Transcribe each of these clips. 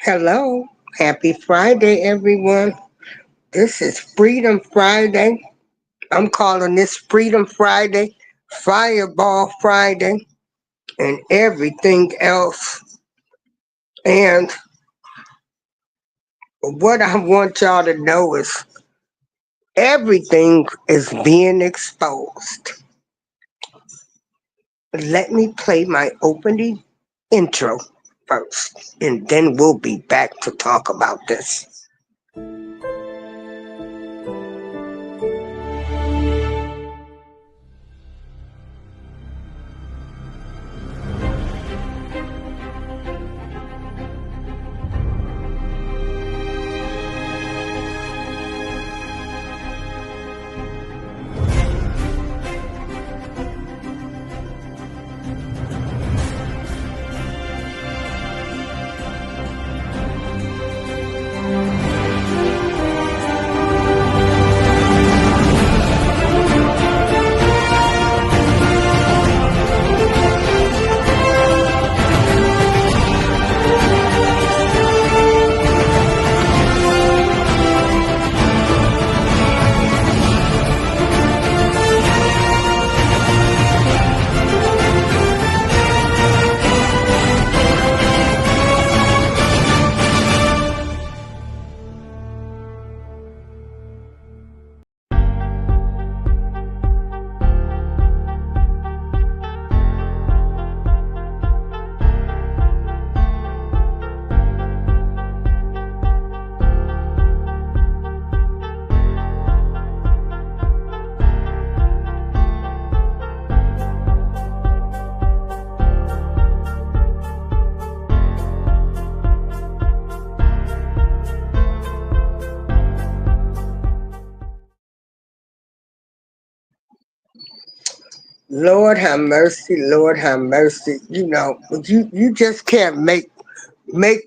Hello, happy Friday, everyone. This is Freedom Friday. I'm calling this Freedom Friday, Fireball Friday, and everything else. And what I want y'all to know is everything is being exposed. Let me play my opening intro first, and then we'll be back to talk about this. Lord have mercy, Lord have mercy. You just can't make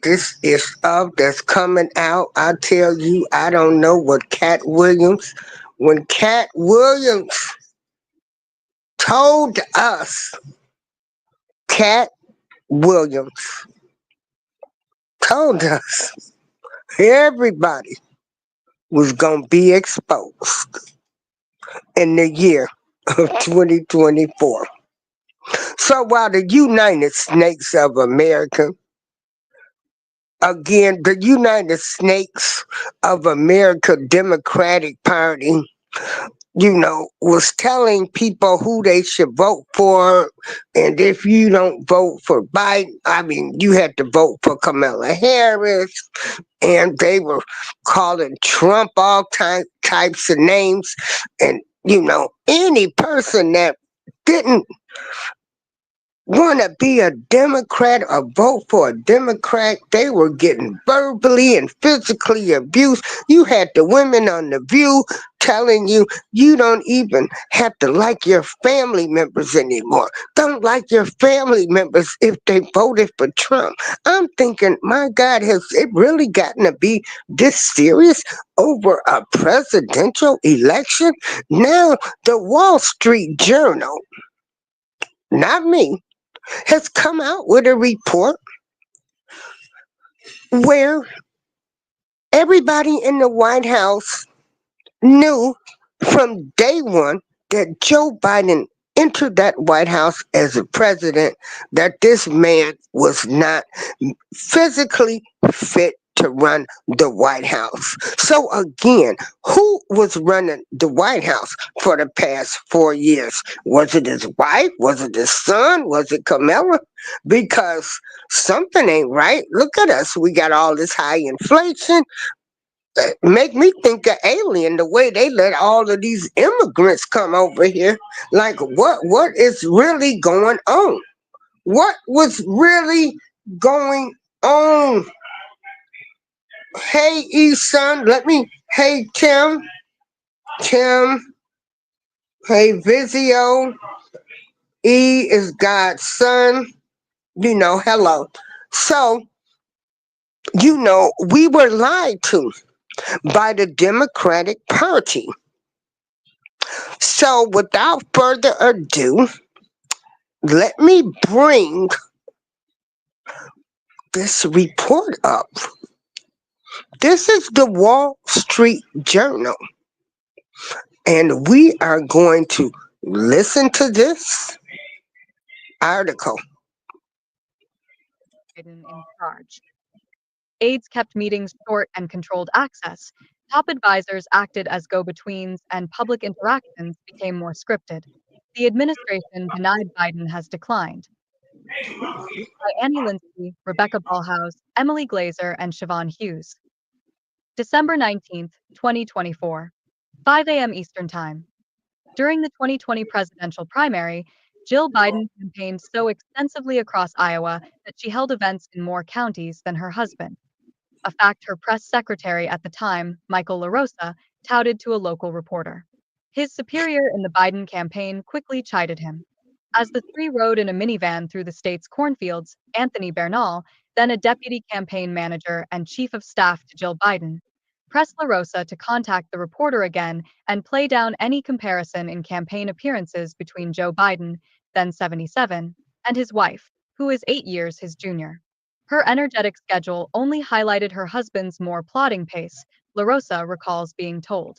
this stuff that's coming out. I tell you, I don't know what when Cat Williams told us, Cat Williams told us everybody was going to be exposed in the year of 2024. So while the United Snakes of America, again, the United Snakes of America Democratic Party, was telling people who they should vote for. And if you don't vote for Biden, you had to vote for Kamala Harris. And they were calling Trump all types of names. And, any person that didn't want to be a Democrat or vote for a Democrat, they were getting verbally and physically abused. You had the women on The View telling you you don't even have to like your family members anymore. Don't like your family members if they voted for Trump. I'm thinking, my God, has it really gotten to be this serious over a presidential election? Now, the Wall Street Journal, not me, has come out with a report where everybody in the White House knew from day one that Joe Biden entered that White House as a president, that this man was not physically fit to run the White House. So again, who was running the White House for the past 4 years? Was it his wife? Was it his son? Was it Kamala? Because something ain't right. Look at us. We got all this high inflation. Make me think of alien, the way they let all of these immigrants come over here. Like what is really going on? What was really going on? Hey, E-Son, hey, Tim, hey, Vizio, E is God's son, hello. So, we were lied to by the Democratic Party. So, without further ado, let me bring this report up. This is the Wall Street Journal, and we are going to listen to this article. Biden in charge. Aides kept meetings short and controlled access. Top advisors acted as go betweens, and public interactions became more scripted. The administration denied Biden has declined. By Annie Linsky, Rebecca Ballhaus, Emily Glazer, and Siobhan Hughes. December 19th, 2024, 5 a.m. Eastern Time. During the 2020 presidential primary, Jill Biden campaigned so extensively across Iowa that she held events in more counties than her husband, a fact her press secretary at the time, Michael LaRosa, touted to a local reporter. His superior in the Biden campaign quickly chided him. As the three rode in a minivan through the state's cornfields, Anthony Bernal, then a deputy campaign manager and chief of staff to Jill Biden, pressed LaRosa to contact the reporter again and play down any comparison in campaign appearances between Joe Biden, then 77, and his wife, who is 8 years his junior. Her energetic schedule only highlighted her husband's more plodding pace, LaRosa recalls being told.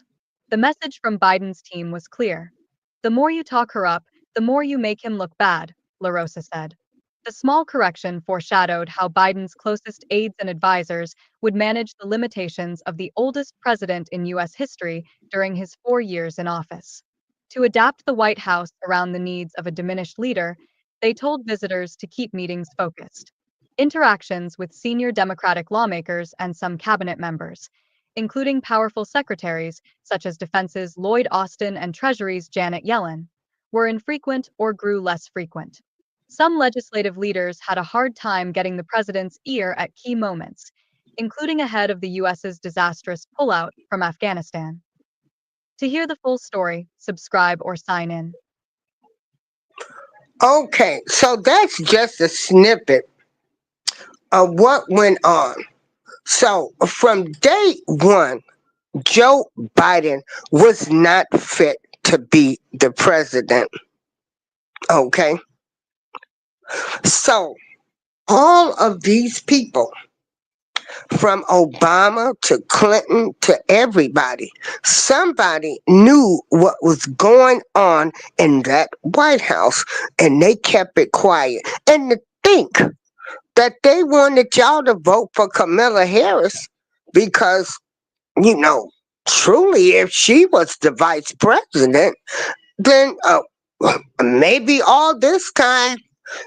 The message from Biden's team was clear. The more you talk her up, the more you make him look bad, LaRosa said. The small correction foreshadowed how Biden's closest aides and advisors would manage the limitations of the oldest president in U.S. history during his 4 years in office. To adapt the White House around the needs of a diminished leader, they told visitors to keep meetings focused. Interactions with senior Democratic lawmakers and some cabinet members, including powerful secretaries such as Defense's Lloyd Austin and Treasury's Janet Yellen, were infrequent or grew less frequent. Some legislative leaders had a hard time getting the president's ear at key moments, including ahead of the U.S.'s disastrous pullout from Afghanistan. To hear the full story, subscribe or sign in. Okay, so that's just a snippet of what went on. So from day one, Joe Biden was not fit to be the president. Okay, so all of these people, from Obama to Clinton to everybody, somebody knew what was going on in that White House and they kept it quiet. And to think that they wanted y'all to vote for Kamala Harris because, you know, truly, if she was the vice president, then maybe all this time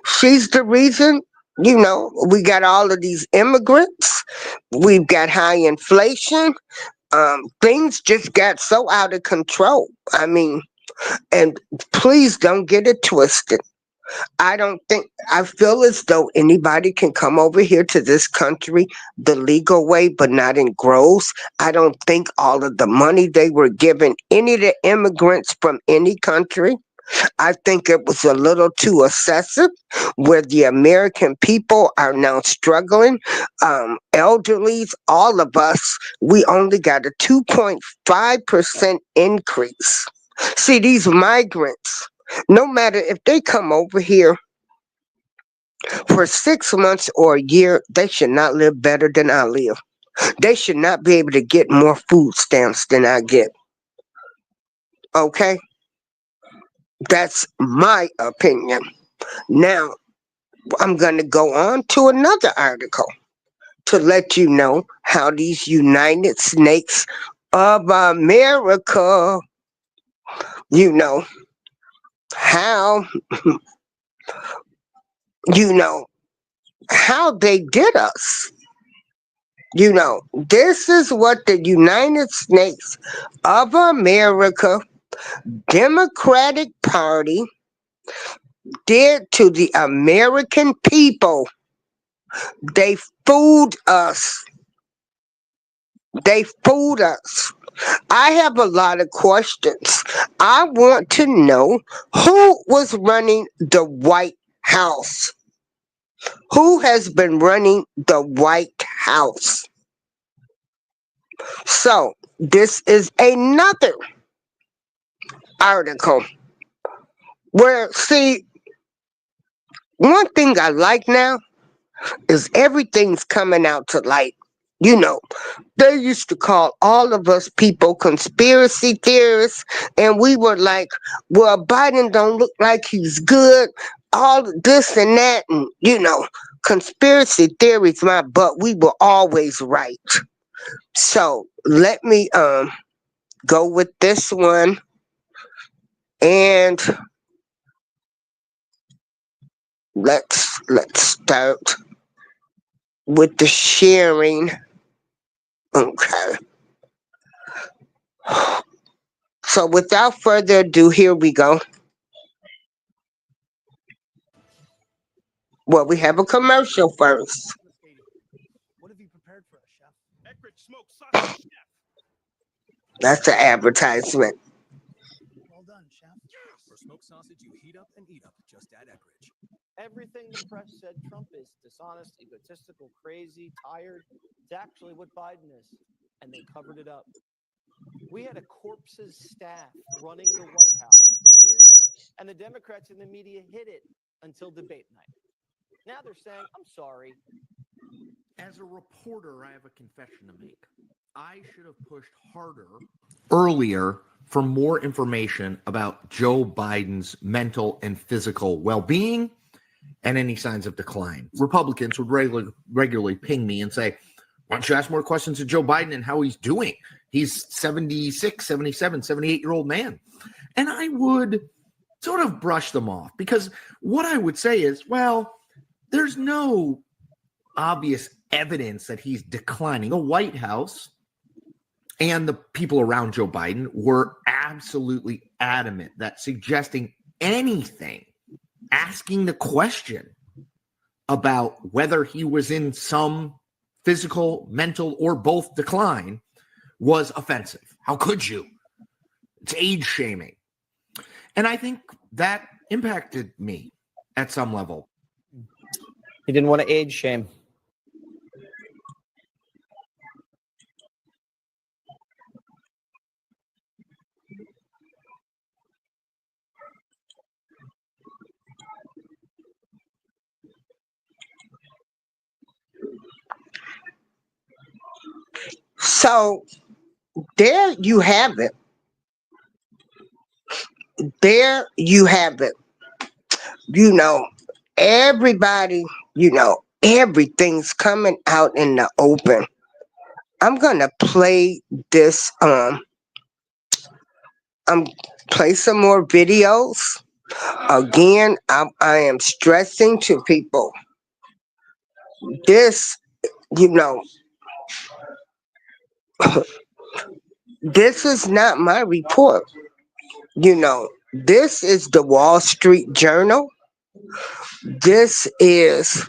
she's the reason. We got all of these immigrants. We've got high inflation. Things just got so out of control. I mean, and please don't get it twisted. I don't think, I feel as though anybody can come over here to this country the legal way, but not in gross. I don't think all of the money they were giving any of the immigrants from any country, I think it was a little too excessive, where the American people are now struggling. Elderlies, all of us, we only got a 2.5% increase. See, these migrants, no matter if they come over here for 6 months or a year, they should not live better than I live. They should not be able to get more food stamps than I get. Okay? That's my opinion. Now, I'm going to go on to another article to let you know how these United Snakes of America, you know, how, you know, how they did us. This is what the United States of America Democratic Party did to the American people. They fooled us. They fooled us. I have a lot of questions. I want to know who was running the White House. Who has been running the White House? So, this is another article where, see, one thing I like now, is everything's coming out to light. You know, they used to call all of us people conspiracy theorists, and we were like, well, Biden don't look like he's good, all this and that, and conspiracy theories, my butt, we were always right. So let me go with this one, and let's start with the sharing. Okay. So without further ado, here we go. Well, we have a commercial first. What have you prepared for us, chef? Eckrich smoked sausage, chef. That's an advertisement. Well done, chef. For smoked sausage, you heat up and eat up. Just add Eckrich. Everything the press said Trump is dishonest, egotistical, crazy, tired. It's actually what Biden is. And they covered it up. We had a corpse's staff running the White House for years, and the Democrats and the media hid it until debate night. Now they're saying, I'm sorry. As a reporter, I have a confession to make. I should have pushed harder earlier for more information about Joe Biden's mental and physical well-being and any signs of decline. Republicans would regularly ping me and say, why don't you ask more questions of Joe Biden and how he's doing? He's 76, 77, 78-year-old man. And I would sort of brush them off because what I would say is, well, there's no obvious evidence that he's declining. The White House and the people around Joe Biden were absolutely adamant that suggesting anything, asking the question about whether he was in some physical, mental, or both decline was offensive. How could you? It's age shaming. And I think that impacted me at some level. He didn't want to age shame. So there you have it. There you have it. You know, everybody, everything's coming out in the open. I'm gonna play this. I'm play some more videos. Again, I am stressing to people this. You know, this is not my report. This is the Wall Street Journal. This is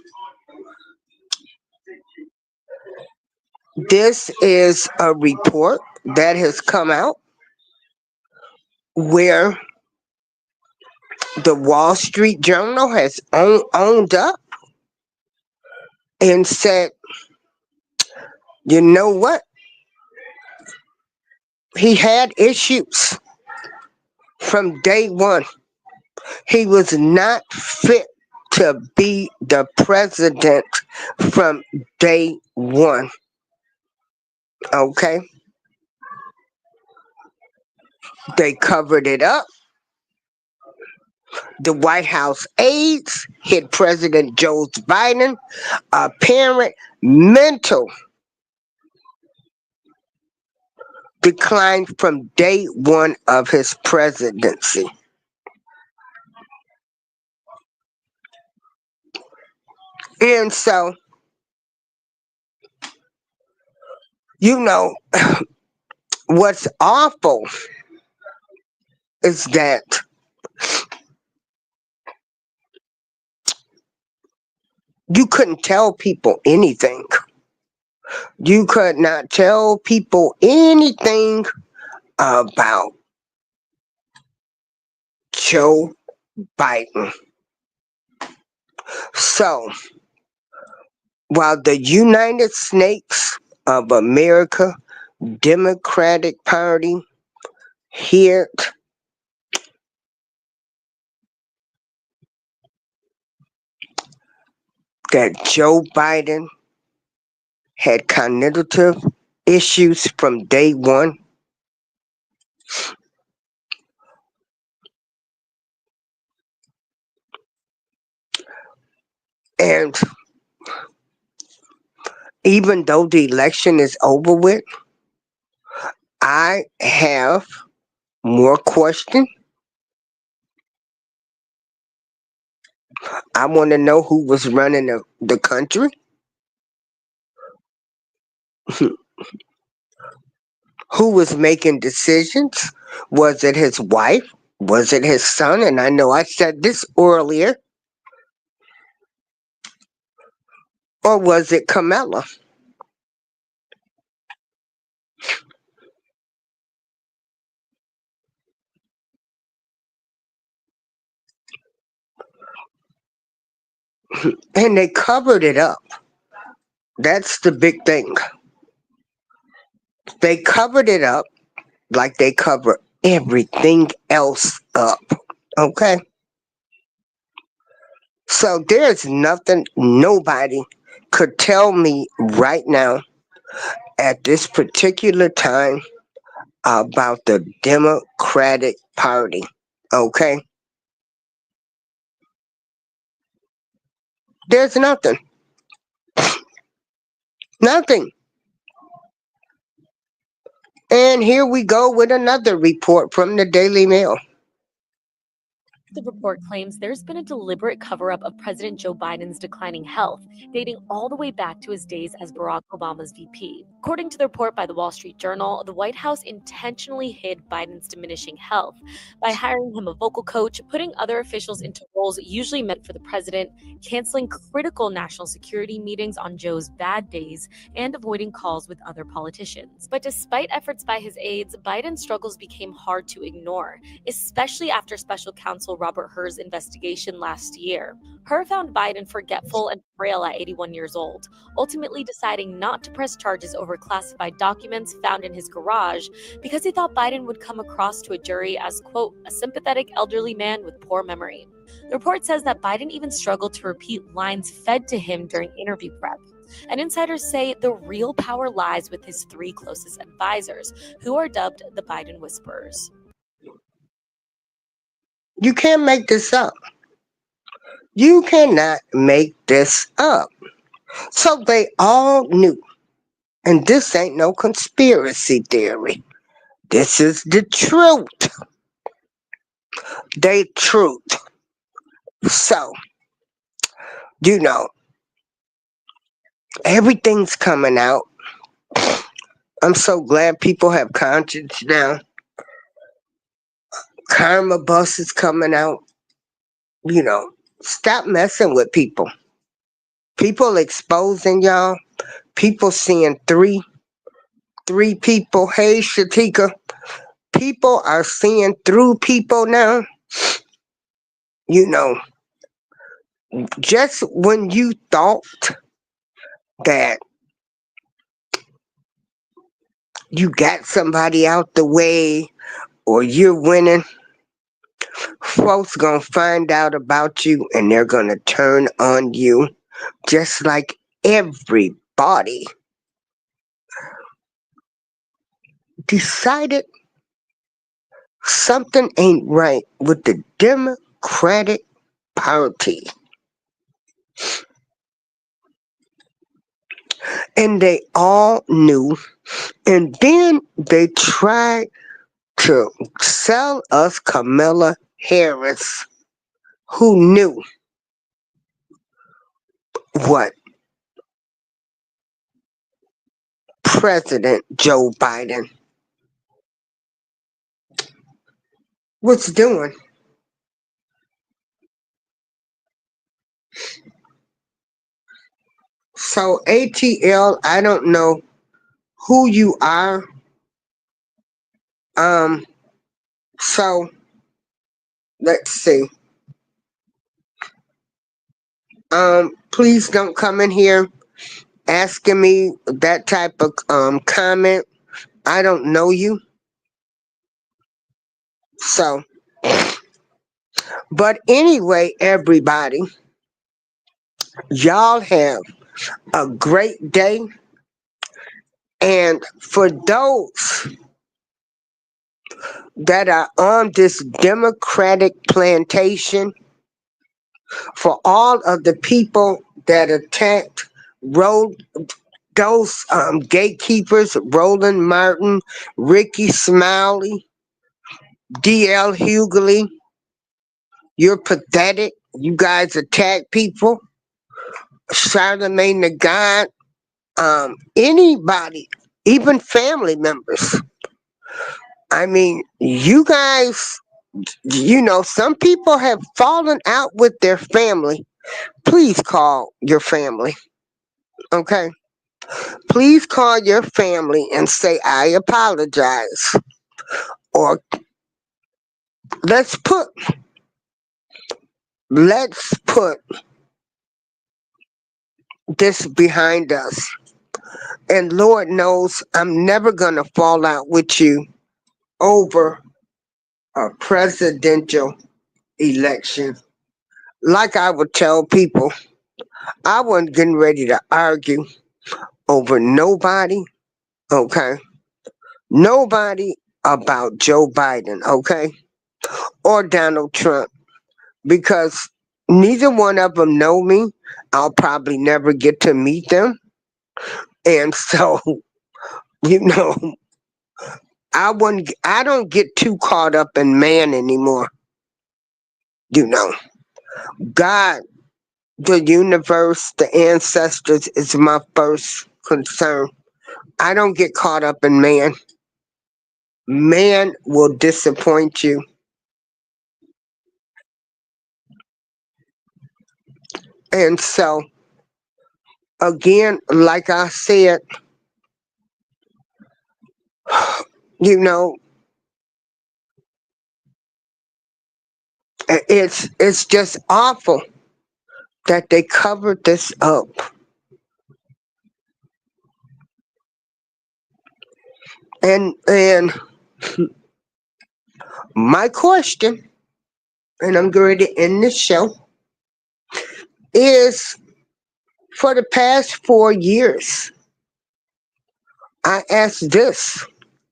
a report that has come out where the Wall Street Journal has owned up and said, you know what? He had issues from day one. He was not fit to be the president from day one. Okay? They covered it up. The White House aides hit President Joe Biden apparent mental decline from day one of his presidency. And so, you know, what's awful is that you couldn't tell people anything. You could not tell people anything about Joe Biden. So, while the United States of America Democratic Party hit that Joe Biden had cognitive issues from day one. And even though the election is over with, I have more questions. I want to know who was running the country, who was making decisions. Was it his wife? Was it his son? And I know I said this earlier. Or was it Kamala? And they covered it up. That's the big thing. They covered it up like they cover everything else up. Okay? So there's nothing nobody could tell me right now at this particular time about the Democratic Party. Okay? There's nothing. Nothing. And here we go with another report from the Daily Mail. The report claims there's been a deliberate cover up of President Joe Biden's declining health, dating all the way back to his days as Barack Obama's VP. According to the report by the Wall Street Journal, the White House intentionally hid Biden's diminishing health by hiring him a vocal coach, putting other officials into roles usually meant for the president, canceling critical national security meetings on Joe's bad days, and avoiding calls with other politicians. But despite efforts by his aides, Biden's struggles became hard to ignore, especially after special counsel Robert Hur's investigation last year. Hur found Biden forgetful and frail at 81 years old, ultimately deciding not to press charges over classified documents found in his garage because he thought Biden would come across to a jury as, quote, a sympathetic elderly man with poor memory. The report says that Biden even struggled to repeat lines fed to him during interview prep. And insiders say the real power lies with his three closest advisors, who are dubbed the Biden Whisperers. You can't make this up. You cannot make this up. So they all knew. And this ain't no conspiracy theory. This is the truth. The truth. So, you know, everything's coming out. I'm so glad people have conscience now. Karma bus is coming out. You know, stop messing with people. People exposing y'all. People seeing three people. Hey, Shatika. People are seeing through people now. You know, just when you thought that you got somebody out the way or you're winning, folks gonna find out about you and they're gonna turn on you just like everybody decided something ain't right with the Democratic Party. And they all knew. And then they tried to sell us Kamala Harris, who knew what President Joe Biden was doing. So ATL, I don't know who you are. Um, so let's see. Please don't come in here asking me that type of comment. I don't know you. So, but anyway, everybody, Y'all have a great day. And for those that are on this Democratic plantation, for all of the people that attacked Ro- those gatekeepers, Roland Martin, Ricky Smiley, D.L. Hughley, you're pathetic. You guys attack people. Charlemagne the God, anybody, even family members. I mean, you guys, some people have fallen out with their family. Please call your family, okay? Please call your family and say, I apologize. Or let's put, let's put this behind us. And Lord knows I'm never going to fall out with you over a presidential election. Like I would tell people, I wasn't getting ready to argue over nobody, okay? Nobody about Joe Biden, okay? Or Donald Trump, because neither one of them know me. I'll probably never get to meet them. And so, you know, I don't get too caught up in man anymore. You know, God, the universe, the ancestors is my first concern. I don't get caught up in man. Man will disappoint you. And so, again, like I said, you know, it's just awful that they covered this up. And my question, and I'm going to end this show, is for the past 4 years, I asked this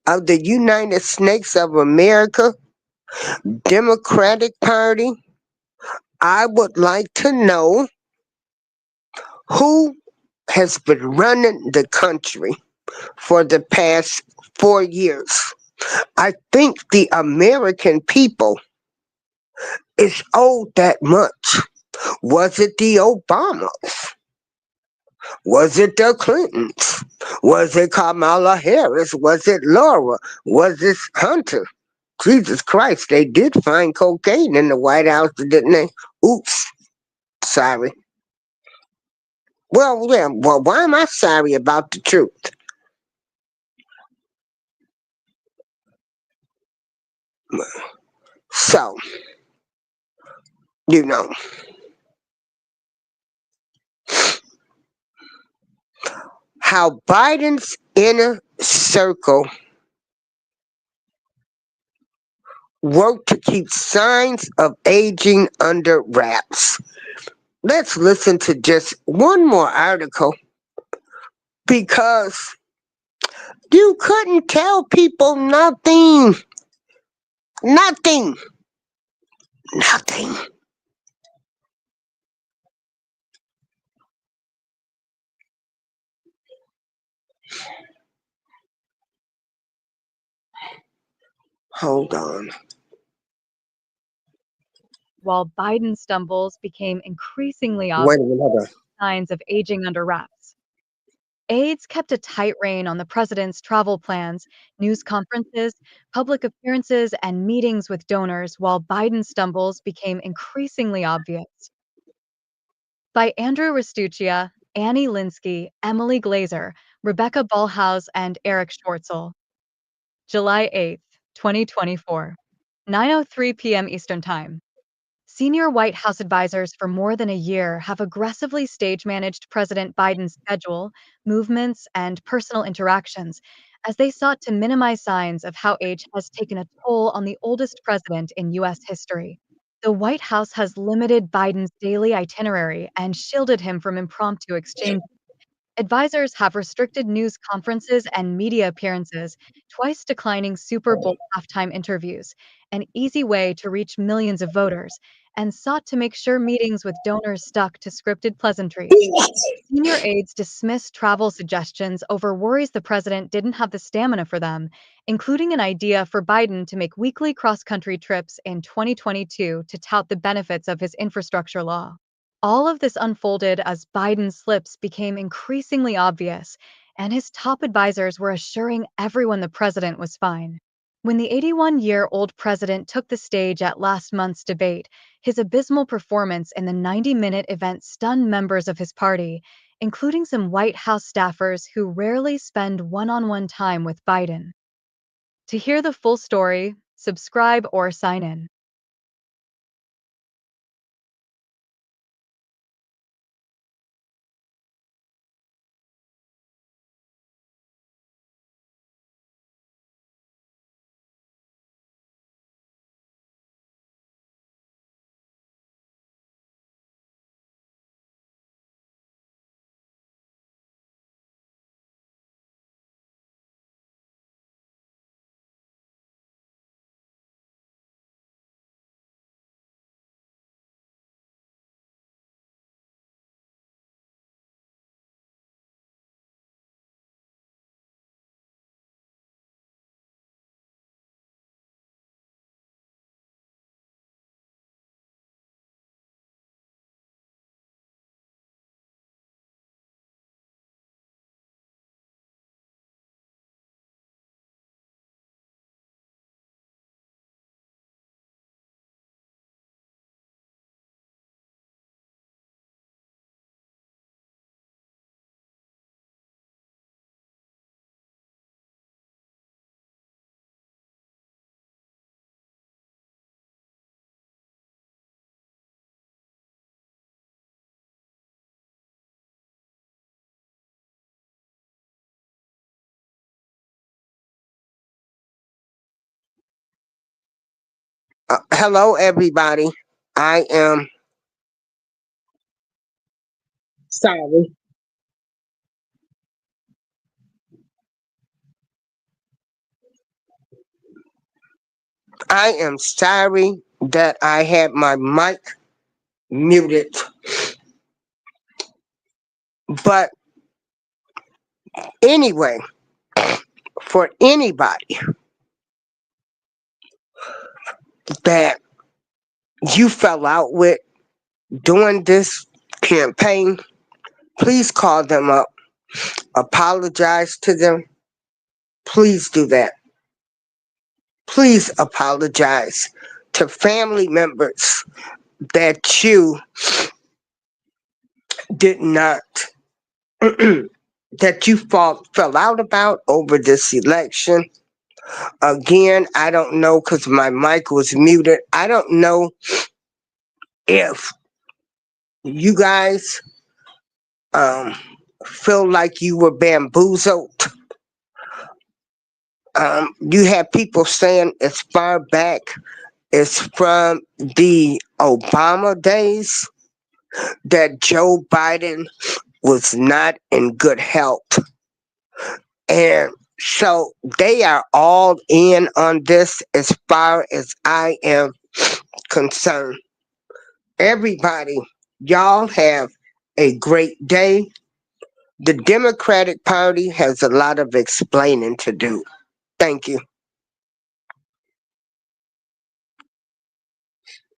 of the United Snakes of America Democratic Party. I would like to know who has been running the country for the past 4 years. I think the American people is owed that much. Was it the Obamas? Was it the Clintons? Was it Kamala Harris? Was it Laura? Was it Hunter? Jesus Christ, they did find cocaine in the White House, didn't they? Oops, sorry. Well, yeah, well, why am I sorry about the truth? So, you know, how Biden's inner circle worked to keep signs of aging under wraps. Let's listen to just one more article because you couldn't tell people nothing. Nothing. Nothing. Hold on. While Biden's stumbles became increasingly Wait obvious a minute. Hold on. signs of aging under wraps. Aides kept a tight rein on the president's travel plans, news conferences, public appearances, and meetings with donors while Biden's stumbles became increasingly obvious. By Andrew Rastuccia, Annie Linsky, Emily Glazer, Rebecca Ballhaus, and Eric Schwartzel. July 8th, 2024, 9:03 p.m. Eastern Time. Senior White House advisors for more than a year have aggressively stage managed President Biden's schedule, movements, and personal interactions as they sought to minimize signs of how age has taken a toll on the oldest president in U.S. history. The White House has limited Biden's daily itinerary and shielded him from impromptu exchanges. Advisors have restricted news conferences and media appearances, twice declining Super Bowl halftime interviews, an easy way to reach millions of voters, and sought to make sure meetings with donors stuck to scripted pleasantries. Senior aides dismissed travel suggestions over worries the president didn't have the stamina for them, including an idea for Biden to make weekly cross country trips in 2022 to tout the benefits of his infrastructure law. All of this unfolded as Biden's slips became increasingly obvious, and his top advisors were assuring everyone the president was fine. When the 81-year-old president took the stage at last month's debate, his abysmal performance in the 90-minute event stunned members of his party, including some White House staffers who rarely spend one-on-one time with Biden. To hear the full story, subscribe or sign in. Hello, everybody. I am sorry. I am sorry that I had my mic muted. But anyway, for anybody that you fell out with during this campaign, please call them up, apologize to them. Please do that. Please apologize to family members that you did not, that you fell out about over this election. Again, I don't know because my mic was muted. I don't know if you guys um, feel like you were bamboozled. You have people saying as far back as from the Obama days that Joe Biden was not in good health. And so they are all in on this as far as I am concerned. Everybody, y'all have a great day. The Democratic Party has a lot of explaining to do. Thank you.